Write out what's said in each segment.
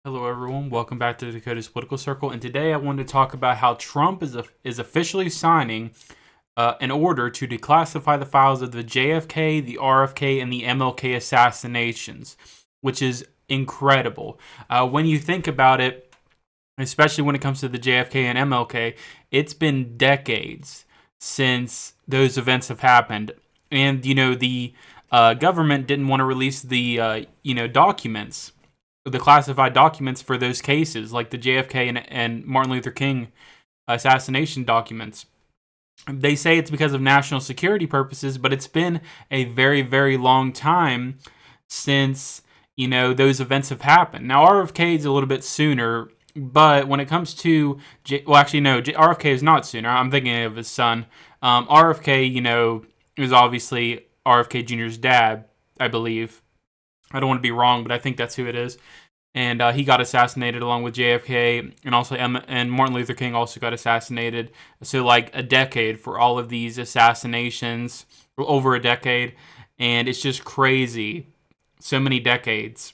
Hello, everyone. Welcome back to Dakota's Political Circle. And today I wanted to talk about how Trump is officially signing an order to declassify the files of the JFK, the RFK, and the MLK assassinations, which is incredible. When you think about it, especially when it comes to the JFK and MLK, it's been decades since those events have happened. And, the government didn't want to release the, documents, the classified documents for those cases, like the JFK and Martin Luther King assassination documents. They say it's because of national security purposes, but it's been a very, very long time since, those events have happened. Now, RFK is a little bit sooner, but when it comes to, RFK is not sooner. I'm thinking of his son. RFK, is obviously RFK Jr.'s dad, I believe. I don't want to be wrong, but I think that's who it is. And he got assassinated along with JFK, and also and Martin Luther King also got assassinated. So like a decade for all of these assassinations, over a decade, and it's just crazy. So many decades,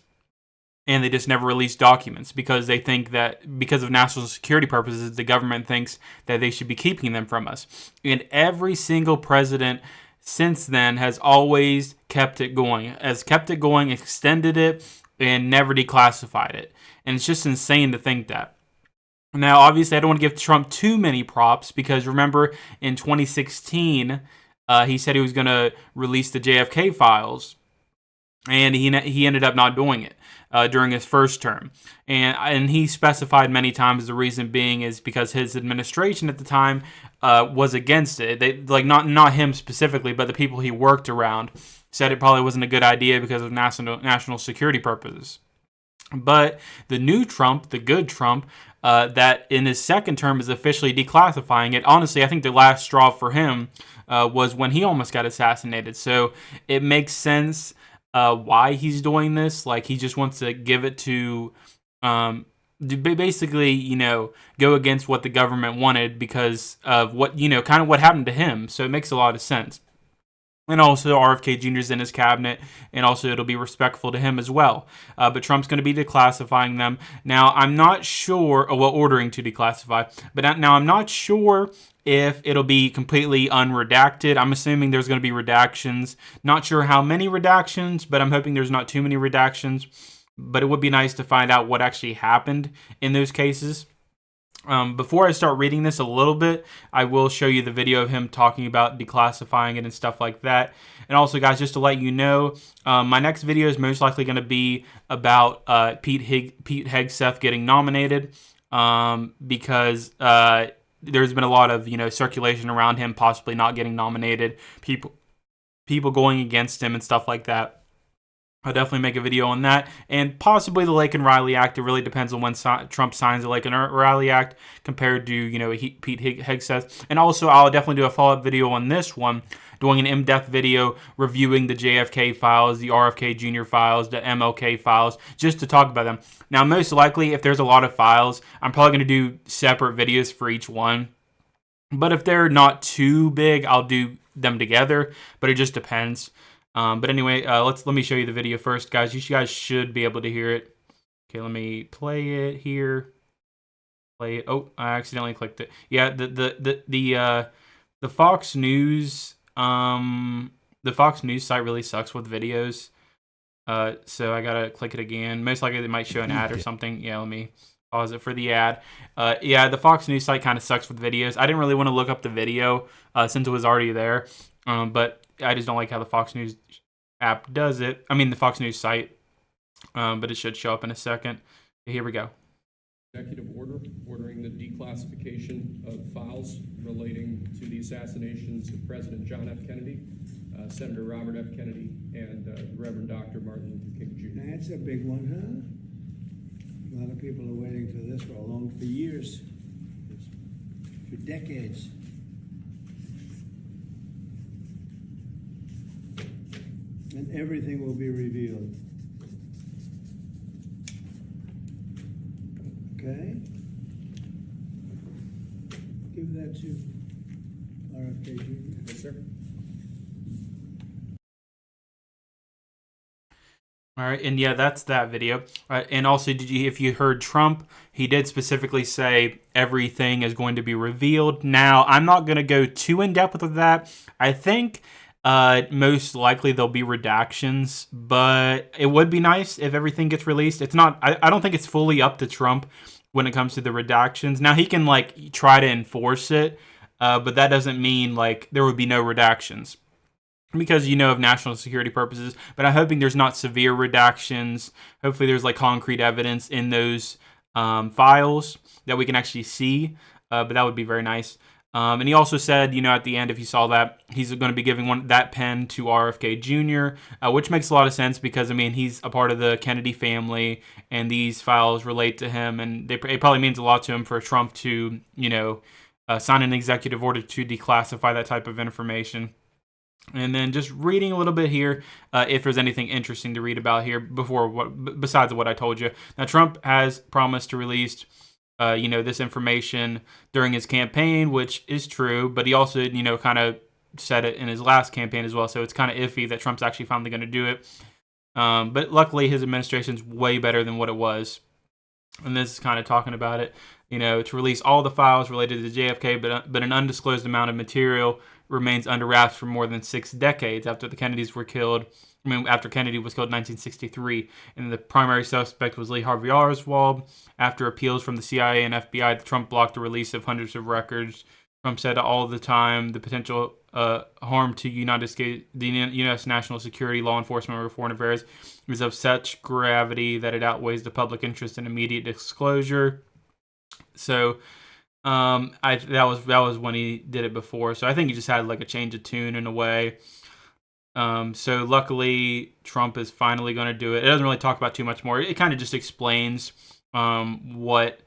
and they just never release documents because they think that because of national security purposes, the government thinks that they should be keeping them from us. And every single president since then has always kept it going, extended it, and never declassified it. And it's just insane to think that. Now, obviously, I don't want to give Trump too many props because remember in 2016, he said he was going to release the JFK files, and he ended up not doing it during his first term. And he specified many times the reason being is because his administration at the time was against it. They not him specifically, but the people he worked around said it probably wasn't a good idea because of national security purposes. But the new Trump, the good Trump, that in his second term is officially declassifying it. Honestly, I think the last straw for him was when he almost got assassinated. So it makes sense why he's doing this. Like, he just wants to give it to basically, go against what the government wanted because of what, kind of what happened to him. So it makes a lot of sense. And also RFK Jr. is in his cabinet, and also it'll be respectful to him as well. But Trump's going to be declassifying them. Now, I'm not sure, ordering to declassify, but now I'm not sure if it'll be completely unredacted. I'm assuming there's going to be redactions. Not sure how many redactions, but I'm hoping there's not too many redactions. But it would be nice to find out what actually happened in those cases. Before I start reading this a little bit, I will show you the video of him talking about declassifying it and stuff like that. And also, guys, just to let you know, my next video is most likely going to be about Pete Hegseth getting nominated because there's been a lot of circulation around him possibly not getting nominated, people going against him and stuff like that. I'll definitely make a video on that, and possibly the Lake and Riley Act. It really depends on when Trump signs the Lake and Riley Act compared to Pete Hegseth. And also, I'll definitely do a follow-up video on this one, doing an in-depth video reviewing the JFK files, the RFK Jr. files, the MLK files, just to talk about them. Now, most likely, if there's a lot of files, I'm probably going to do separate videos for each one. But if they're not too big, I'll do them together. But it just depends. But anyway, let me show you the video first, guys. You guys should be able to hear it. Okay, let me play it here. Play it. Oh, I accidentally clicked it. Yeah, the Fox News the Fox News site really sucks with videos. So I gotta click it again. Most likely they might show an ad or something. Yeah, let me pause it for the ad. Yeah, the Fox News site kind of sucks with videos. I didn't really want to look up the video since it was already there. But I just don't like how the Fox News app does it. I mean, the Fox News site. But it should show up in a second. Here we go. Executive order ordering the declassification of files relating to the assassinations of President John F. Kennedy, Senator Robert F. Kennedy, and Reverend Dr. Martin Luther King Jr. That's a big one, huh? A lot of people are waiting for this for years, for decades. And everything will be revealed. Okay? Give that to RFK Jr. Yes, sir. All right, and yeah, that's that video. And also, if you heard Trump, he did specifically say everything is going to be revealed. Now, I'm not going to go too in depth with that. I think most likely there'll be redactions, but it would be nice if everything gets released. It's not. I don't think it's fully up to Trump when it comes to the redactions. Now he can like try to enforce it, but that doesn't mean like there would be no redactions, because of national security purposes. But I'm hoping there's not severe redactions. Hopefully there's like concrete evidence in those files that we can actually see. But that would be very nice. And he also said, at the end, if you saw that, he's going to be giving that pen to RFK Jr., which makes a lot of sense because, he's a part of the Kennedy family, and these files relate to him, and it probably means a lot to him for Trump to, sign an executive order to declassify that type of information. And then just reading a little bit here, if there's anything interesting to read about here besides what I told you. Now, Trump has promised to release, this information during his campaign, which is true, but he also, kind of said it in his last campaign as well. So it's kind of iffy that Trump's actually finally going to do it. But luckily, his administration's way better than what it was. And this is kind of talking about it, to release all the files related to JFK, but an undisclosed amount of material remains under wraps for more than 6 decades after the Kennedys were killed. After Kennedy was killed in 1963, and the primary suspect was Lee Harvey Oswald. After appeals from the CIA and FBI, Trump blocked the release of hundreds of records. Trump said all the time the potential harm to the U.S. national security, law enforcement, or foreign affairs is of such gravity that it outweighs the public interest in immediate disclosure. So that was when he did it before. So I think he just had like a change of tune in a way. So luckily Trump is finally going to do it. It doesn't really talk about too much more. It kind of just explains what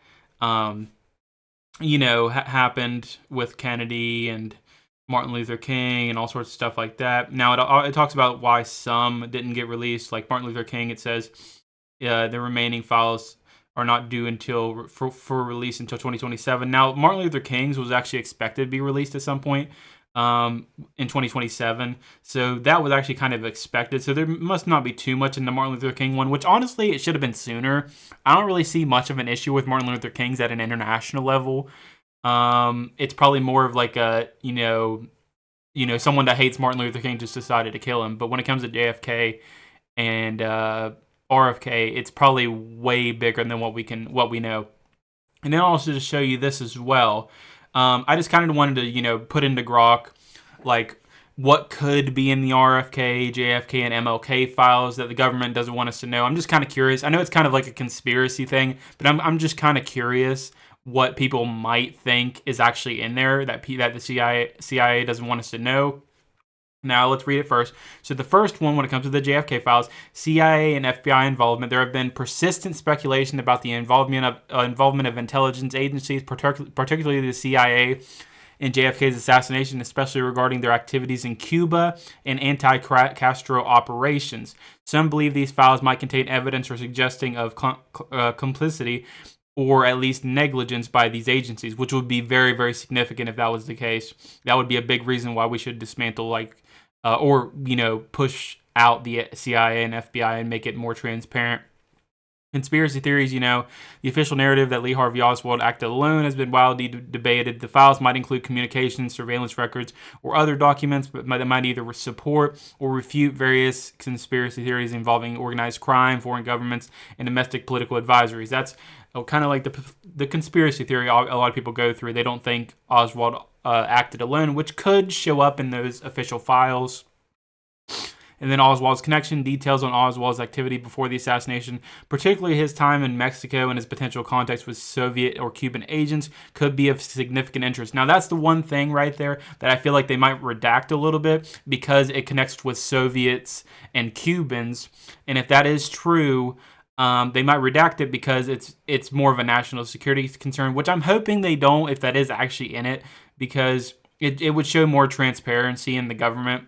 happened with Kennedy and Martin Luther King and all sorts of stuff like that. Now it talks about why some didn't get released. Like Martin Luther King, it says the remaining files are not due until for release until 2027. Now, Martin Luther King's was actually expected to be released at some point in 2027. So that was actually kind of expected. So there must not be too much in the Martin Luther King one, which honestly, it should have been sooner. I don't really see much of an issue with Martin Luther King's at an international level. It's probably more of like a, someone that hates Martin Luther King just decided to kill him. But when it comes to JFK and RFK, it's probably way bigger than what we know. And then also to show you this as well, I just kind of wanted to put into Grok like what could be in the RFK, JFK, and MLK files that the government doesn't want us to know. I'm just kind of curious. I know it's kind of like a conspiracy thing, but I'm just kind of curious what people might think is actually in there that the CIA doesn't want us to know. Now, let's read it first. So the first one, when it comes to the JFK files, CIA and FBI involvement, there have been persistent speculation about the involvement of intelligence agencies, particularly the CIA, in JFK's assassination, especially regarding their activities in Cuba and anti-Castro operations. Some believe these files might contain evidence or suggesting of complicity or at least negligence by these agencies, which would be very, very significant if that was the case. That would be a big reason why we should dismantle push out the CIA and FBI and make it more transparent. Conspiracy theories, the official narrative that Lee Harvey Oswald acted alone has been wildly debated. The files might include communications, surveillance records, or other documents that might either support or refute various conspiracy theories involving organized crime, foreign governments, and domestic political advisories. That's kind of like the conspiracy theory a lot of people go through. They don't think Oswald acted alone, which could show up in those official files. And then Oswald's connection, details on Oswald's activity before the assassination, particularly his time in Mexico and his potential contacts with Soviet or Cuban agents, could be of significant interest. Now, that's the one thing right there that I feel like they might redact a little bit because it connects with Soviets and Cubans. And if that is true, they might redact it because it's more of a national security concern, which I'm hoping they don't if that is actually in it, because it would show more transparency in the government.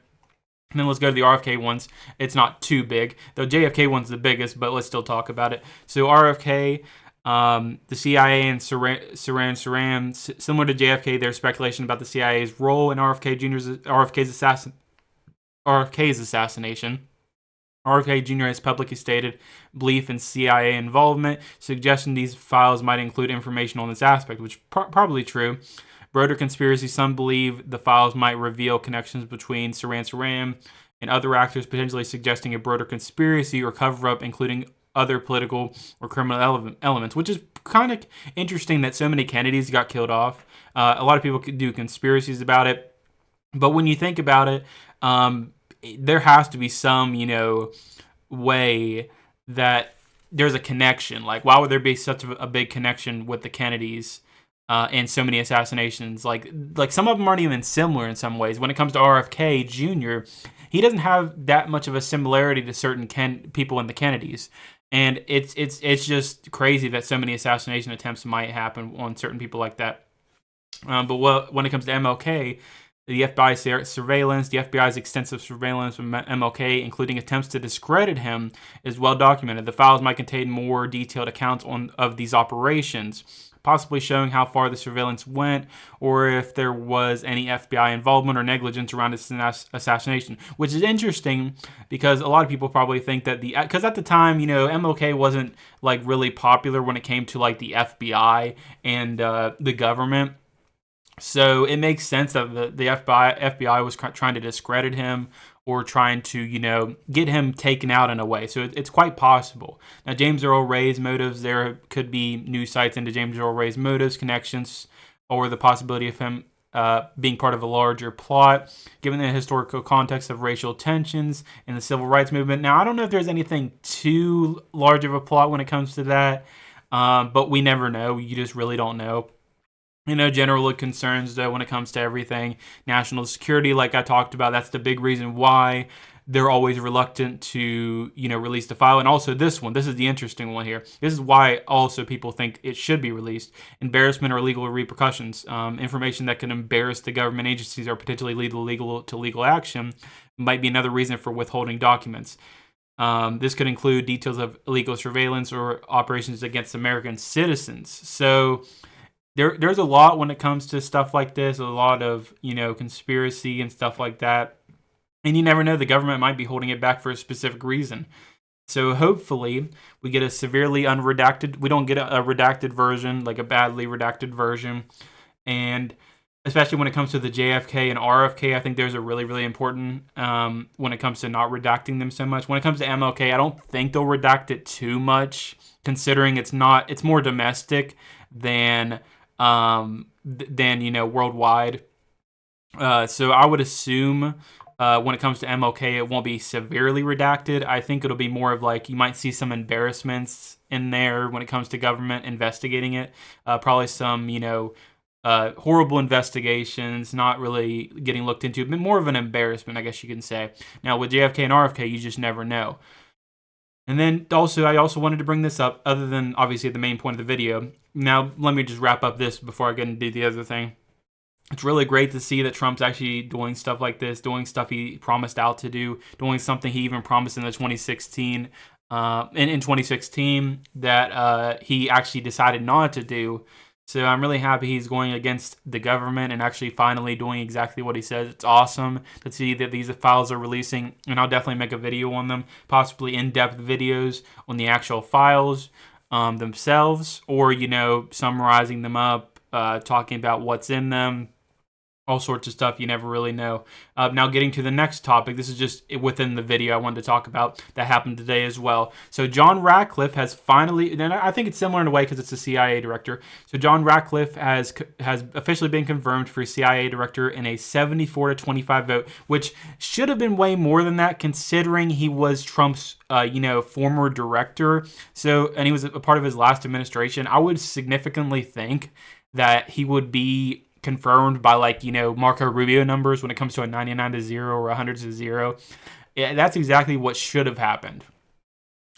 And then let's go to the RFK ones. It's not too big. The JFK one's the biggest, but let's still talk about it. So RFK, the CIA and Saran, similar to JFK, there's speculation about the CIA's role in RFK's assassination. RFK Jr. has publicly stated belief in CIA involvement, suggesting these files might include information on this aspect, which is probably true. Broader conspiracy, some believe the files might reveal connections between Saran and other actors, potentially suggesting a broader conspiracy or cover-up, including other political or criminal elements, which is kind of interesting that so many Kennedys got killed off. A lot of people could do conspiracies about it, but when you think about it, there has to be some, way that there's a connection. Like, why would there be such a big connection with the Kennedys and so many assassinations? Like some of them aren't even similar in some ways. When it comes to RFK Jr., he doesn't have that much of a similarity to certain people in the Kennedys. And it's just crazy that so many assassination attempts might happen on certain people like that. But when it comes to MLK, the FBI's surveillance, the FBI's extensive surveillance of MLK, including attempts to discredit him, is well documented. The files might contain more detailed accounts of these operations, possibly showing how far the surveillance went or if there was any FBI involvement or negligence around his assassination, which is interesting because a lot of people probably think that because at the time, MLK wasn't like really popular when it came to like the FBI and the government. So it makes sense that the FBI was trying to discredit him or trying to, get him taken out in a way. So it's quite possible. Now, James Earl Ray's motives, there could be news sites into James Earl Ray's motives, connections, or the possibility of him being part of a larger plot, given the historical context of racial tensions in the civil rights movement. Now, I don't know if there's anything too large of a plot when it comes to that, but we never know. You just really don't know. General concerns, though, when it comes to everything. National security, like I talked about, that's the big reason why they're always reluctant to, release the file. And also this is the interesting one here. This is why also people think it should be released. Embarrassment or legal repercussions. Information that can embarrass the government agencies or potentially lead to legal action might be another reason for withholding documents. This could include details of illegal surveillance or operations against American citizens. So There's a lot when it comes to stuff like this, a lot of, conspiracy and stuff like that. And you never know, the government might be holding it back for a specific reason. So hopefully we get a severely unredacted, we don't get a redacted version, like a badly redacted version. And especially when it comes to the JFK and RFK, I think there's a really, really important when it comes to not redacting them so much. When it comes to MLK, I don't think they'll redact it too much, considering it's more domestic than worldwide. So I would assume when it comes to MLK, it won't be severely redacted. I think it'll be more of like you might see some embarrassments in there when it comes to government investigating it. Probably some, horrible investigations, not really getting looked into, but more of an embarrassment, I guess you can say. Now with JFK and RFK, you just never know. And then I also wanted to bring this up, other than obviously the main point of the video. Now, let me just wrap up this before I get into the other thing. It's really great to see that Trump's actually doing stuff like this, doing stuff he promised out to do, doing something he even promised in the 2016, in 2016 that he actually decided not to do. So I'm really happy he's going against the government and actually finally doing exactly what he says. It's awesome to see that these files are releasing, and I'll definitely make a video on them, possibly in-depth videos on the actual files themselves, or, summarizing them up, talking about what's in them, all sorts of stuff you never really know. Now getting to the next topic, this is just within the video I wanted to talk about that happened today as well. So John Ratcliffe has finally, and I think it's similar in a way because it's a CIA director. So John Ratcliffe has officially been confirmed for CIA director in a 74-25 vote, which should have been way more than that considering he was Trump's former director. So, and he was a part of his last administration. I would significantly think that he would be confirmed by Marco Rubio numbers when it comes to a 99-0 or 100-0. Yeah, that's exactly what should have happened.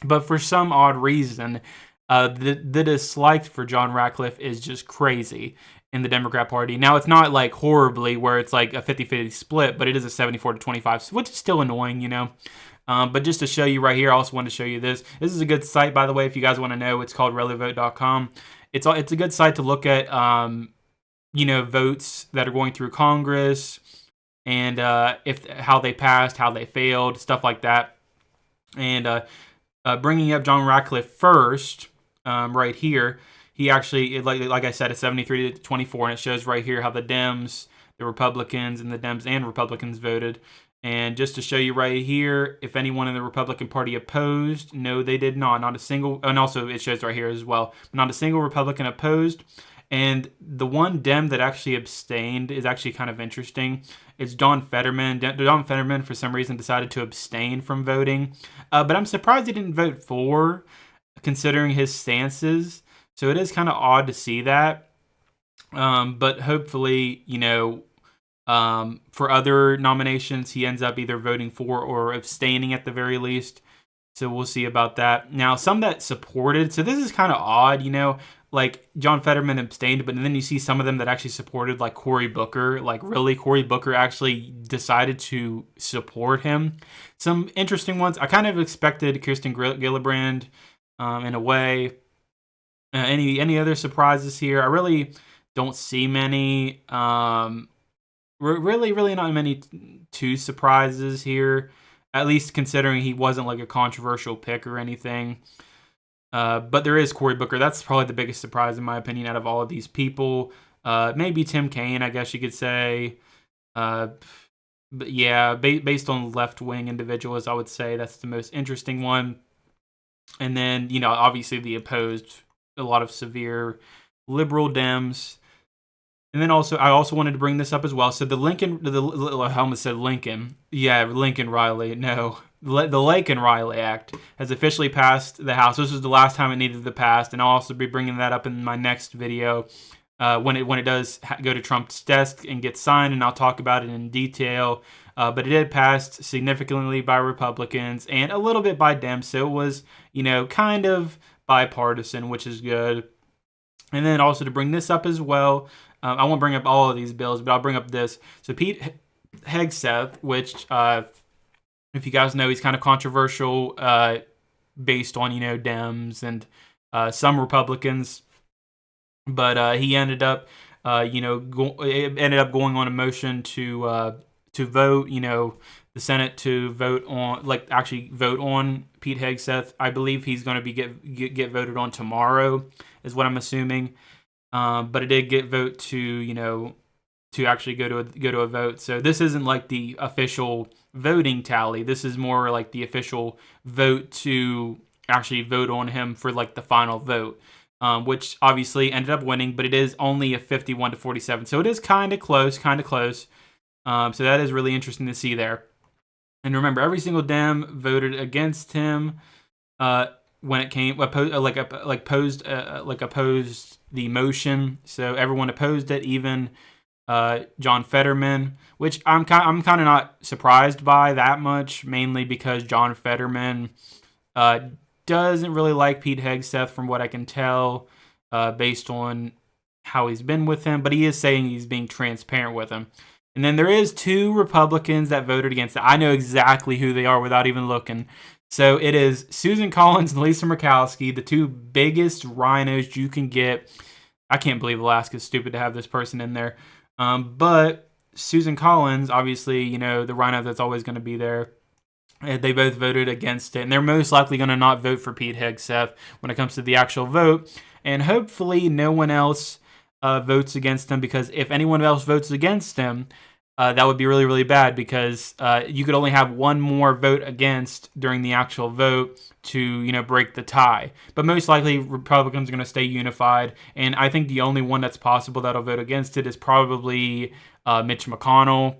But for some odd reason, the dislike for John Ratcliffe is just crazy in the Democrat Party. Now, it's not like horribly where it's like a 50-50 split, but it is a 74-25, which is still annoying, But just to show you right here, I also wanted to show you this. This is a good site, by the way, if you guys want to know. It's called relovote.com. It's a good site to look at votes that are going through Congress and how they passed, how they failed, stuff like that. And bringing up John Ratcliffe first, right here, he actually, like I said, it's 73-24, and it shows right here how the Dems, the Republicans, and the Dems and Republicans voted. And just to show you right here, if anyone in the Republican Party opposed, no, they did not. Not a single, and also it shows right here as well, not a single Republican opposed. And the one Dem that actually abstained is actually kind of interesting. It's Don Fetterman. Don Fetterman, for some reason, decided to abstain from voting. But I'm surprised he didn't vote for, considering his stances. So it is kind of odd to see that. But hopefully, for other nominations, he ends up either voting for or abstaining at the very least. So we'll see about that. Now, some that supported, so this is kind of odd, like John Fetterman abstained, but then you see some of them that actually supported, like Cory Booker. Like, really, Cory Booker actually decided to support him. Some interesting ones. I kind of expected Kirsten Gillibrand in a way. Any other surprises here? I really don't see many. Really not many two surprises here. At least considering he wasn't like a controversial pick or anything. But there is Cory Booker. That's probably the biggest surprise, in my opinion, out of all of these people. Maybe Tim Kaine, I guess you could say. But yeah, based on left-wing individuals, I would say that's the most interesting one. And then, obviously the opposed, a lot of severe liberal Dems. And then I also wanted to bring this up as well. So I almost said Lincoln. Yeah, Lincoln Riley. No. The Lincoln Riley Act has officially passed the House. This is the last time it needed to pass, and I'll also be bringing that up in my next video when it does go to Trump's desk and get signed, and I'll talk about it in detail. But it did pass significantly by Republicans and a little bit by Dems, so it was, kind of bipartisan, which is good. And then also to bring this up as well, I won't bring up all of these bills, but I'll bring up this. So Pete Hegseth, which, if you guys know, he's kind of controversial based on, Dems and some Republicans. But he ended up, ended up going on a motion to vote, the Senate to vote on, actually vote on Pete Hegseth. I believe he's going to be get voted on tomorrow, is what I'm assuming. But it did get vote to actually go to a vote. So this isn't like the official voting tally. This is more like the official vote to actually vote on him for like the final vote, which obviously ended up winning, but it is only a 51-47. So it is kind of close. So that is really interesting to see there. And remember, every single Dem voted against him when it came opposed the motion. So everyone opposed it, even John Fetterman, which I'm kind of not surprised by that much, mainly because John Fetterman doesn't really like Pete Hegseth, from what I can tell, based on how he's been with him. But he is saying he's being transparent with him. And then there is 2 Republicans that voted against it. I know exactly who they are without even looking. So it is Susan Collins and Lisa Murkowski, the 2 biggest rhinos you can get. I can't believe Alaska's stupid to have this person in there. But Susan Collins, obviously, the rhino that's always going to be there. They both voted against it. And they're most likely going to not vote for Pete Hegseth when it comes to the actual vote. And hopefully no one else votes against him, because if anyone else votes against him, that would be really, really bad, because you could only have one more vote against during the actual vote to, break the tie. But most likely, Republicans are going to stay unified. And I think the only one that's possible that'll vote against it is probably Mitch McConnell.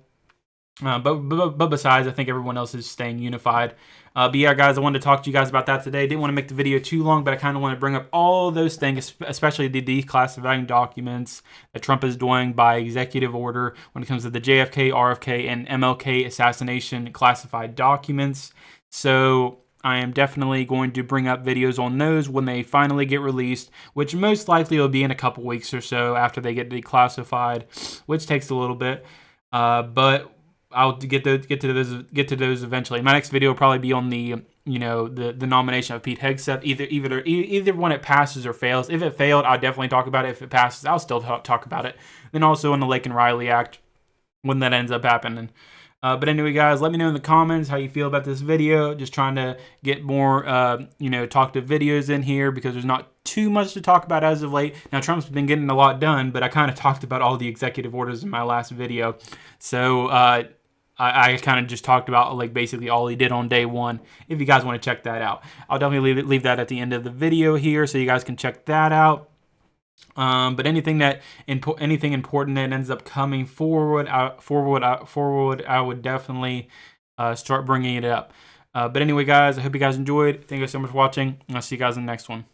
But besides, I think everyone else is staying unified. But yeah, guys, I wanted to talk to you guys about that today. Didn't want to make the video too long, but I kind of want to bring up all those things, especially the declassifying documents that Trump is doing by executive order when it comes to the JFK, RFK, and MLK assassination classified documents. So I am definitely going to bring up videos on those when they finally get released, which most likely will be in a couple weeks or so after they get declassified, which takes a little bit. But I'll get to those eventually. My next video will probably be on the nomination of Pete Hegseth, either when it passes or fails. If it failed, I'll definitely talk about it. If it passes, I'll still talk about it. Then also on the Lincoln Riley Act, when that ends up happening. But anyway, guys, let me know in the comments how you feel about this video. Just trying to get more, talkative videos in here because there's not too much to talk about as of late. Now, Trump's been getting a lot done, but I kind of talked about all the executive orders in my last video. So I kind of just talked about like basically all he did on day one. If you guys want to check that out, I'll definitely leave that at the end of the video here so you guys can check that out. But anything important that ends up coming forward, I would definitely start bringing it up. But anyway, guys, I hope you guys enjoyed. Thank you so much for watching, and I'll see you guys in the next one.